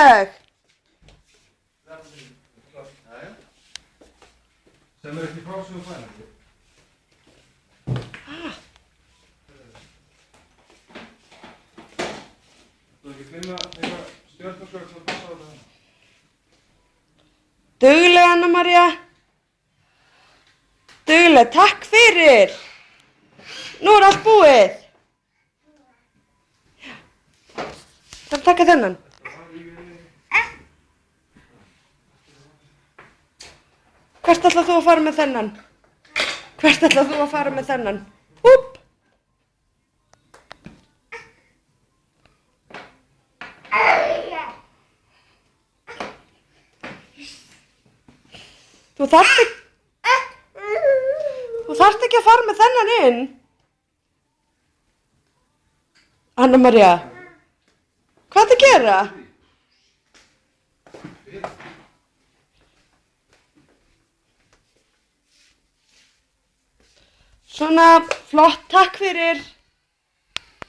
Dugleg. Sem ekki frá sig og fæna. Þú ekki finna eitthvað stjörnusgögg sem passa á þetta? Dugleg, Anna María. Dugleg, takk fyrir. Nú allt búið. Það taka þennan. Hvert ætlað þú að fara með þennan? Hvert ætlað þú að fara með þennan? Húp! Þú þarft ekki að fara með þennan inn. Anna María, hvað ertu að gera? Svona, flott, takk fyrir.